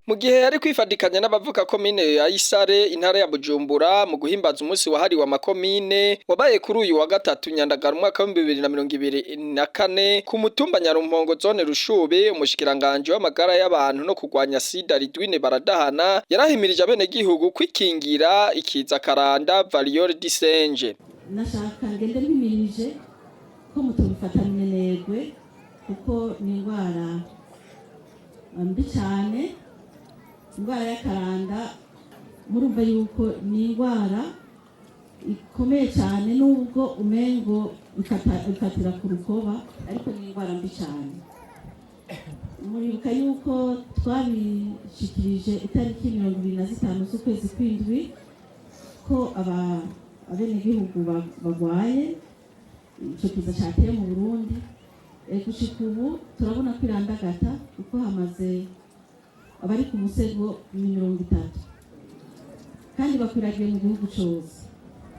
mu gihe yari kwifadikanya n'abavuka komine ya Isare intara ya Bujumbura mu guhimbaza umunsi wahariwe amakomine wabaye kuri uyu wa gatatu Nyandagara umwaka wa 2024 ku mutumba Nyarumpongo zone Rushube umushikiranganje w'amagara y'abantu no kurwanya sida Ridwine Baradahana yarahimirije abenegihugu kwikingira ikiza karanda variole disenje. Nashaka ngende mpimirije ko mutobifatanye negwe kuko ni indwara mbi cyane, indwara y'akaranda murumva yuko ni indwara ikomeye cyane nubwo umengo ikatira ku rukoba ariko ni indwara mbi cyane. Muribuka yuko twabishikirije itariki 25 z'ukwezi kw'indwi ko abenegihugu bagwaye ico kiza cyateye mu Burundi. Gushika ubu turabona kwirandagata kuko hamaze abari ku musego 30 kandi bakwiragiye mu gihugu cyose.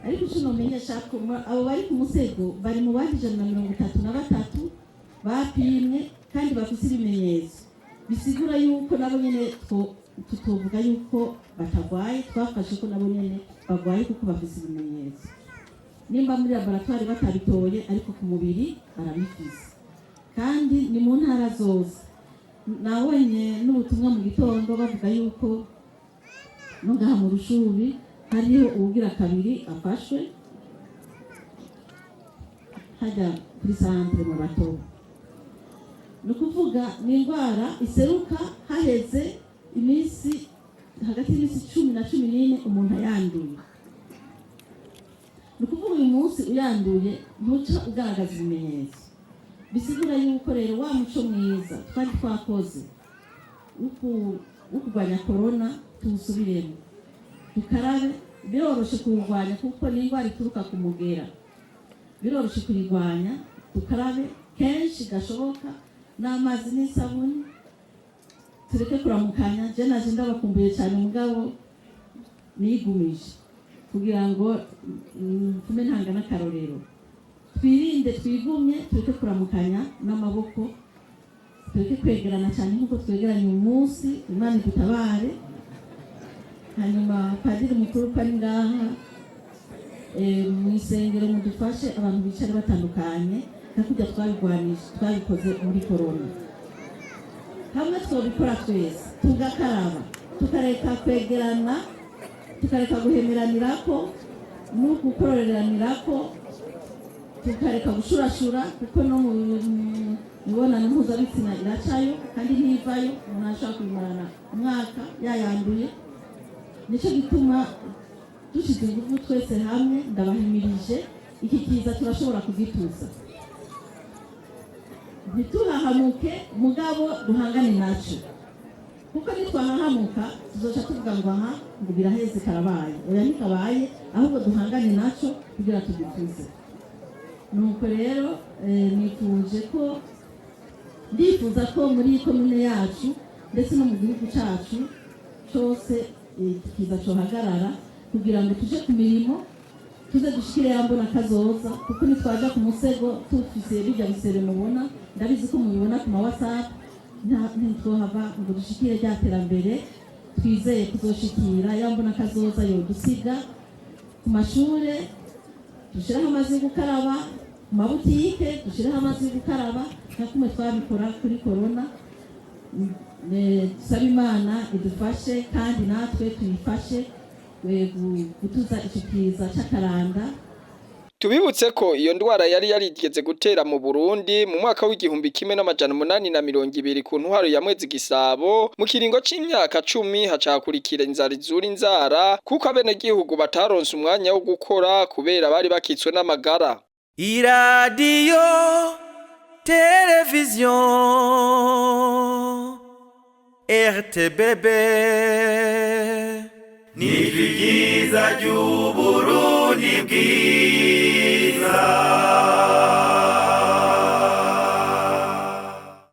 Ariko cyo menyesha ko abo bari ku musego bari mu bandi 133 bapimwe kandi bafite ibimenyetso bisigura yuko nabo nyene tutovuga yuko batagwaye, twafashe ko nabo nyene bagwaye kuko bafite ibimenyetso. Nimba muri laboratoire batabitoye ariko ku mubiri barabifise kandi ni mu ntara zose. Nabonye n'ubutumwa mu gitondo bavuga yuko ngaha mu Rushubi hariho ubugira kabiri afashwe hajya kuri centre mu Batobo. Nukuvuga ni indwara iseruka haheze iminsi hagati y'imisi 10 na 14 umuntu ayanduye. Nukuvuga uyu munsi uyanduye ntuca ugaragaza ibimenyetso, bisigura yuko rero wa muco mwiza twari twakoze ukugwanya corona tuwusubiremo, tukarabe. Biroroshe kurwanya kuko ni indwara ituruka ku mugera, biroroshe kurigwanya, tukarabe kenshi gashoboka n'amazi n'isabuni, tureke kuramukanya. Je naje ndabakumbuye cyane mugabo nigumije kugira ngo tume ntanga n'akarorero. Twirinde, twigumye, tureke kuramukanya n'amaboko, tureke kwegerana cyane nkuko twegeranye uyu munsi. Imana idutabare. Hanyuma padiri mukuru ko ari ngaha mu isengero mudufashe abantu bicare batandukanye nakujya twabikoze muri corona. Hamwe twabikora twese tugakaraba, tukareka kwegerana, tukareka guhemeranirako no gukororeranirako, tukareka gushurashura kuko no mu mibonano mpuzabitsina iracayo kandi ntivayo, umuntu ashaka kuyimarana umwaka yayanduye. Nico gituma dushize ingufu twese hamwe. Ndabahimirije iki kiza turashobora kugituza, ntiturahamuke mugabo duhangane naco kuko nitwahamuka tuzoca tuvuga ngo aha ngo biraheze karabaye. Oya nikabaye, ahubwo duhangane naco kugira tugituze. Nuko rero ndifuza ko muri komune yacu ndetse no mu gihugu cacu cyose kiza cohagarara kugira ngo tuje ku mirimo, tuze dushikire yambona kazoza kuko nitwaja ku musego tufise bijya bisere mubona. Ndabizi ko mubibona ku ma WhatsApp, ntitwohava ngo dushikire ryaterambere twizeye kuzoshikira yambona kazoza yo dusiga ku mashure. Dushiraho amazi yo gukaraba, ku mabutike dushiraho amazi yo gukaraba nakumwe twabikora kuri corona. Saba Imana idufashe kandi natwe tuyifashe gutuza icyo kiza cy'akaranda. Tubibutse ko iyo ndwara yari yarigeze gutera mu Burundi mu mwaka w'igihumbi 1820 ku ntwaro ya Mwezi Gisabo. Mu kiringo c'imyaka 10 hacakurikira inzara izura inzara kuko abenegihugu bataronse umwanya wo gukora kubera bari bakitswe n'amagara. Iradiyo, televiziyo, RTBB Nijwi ryiza ry'Uburundi bwiza.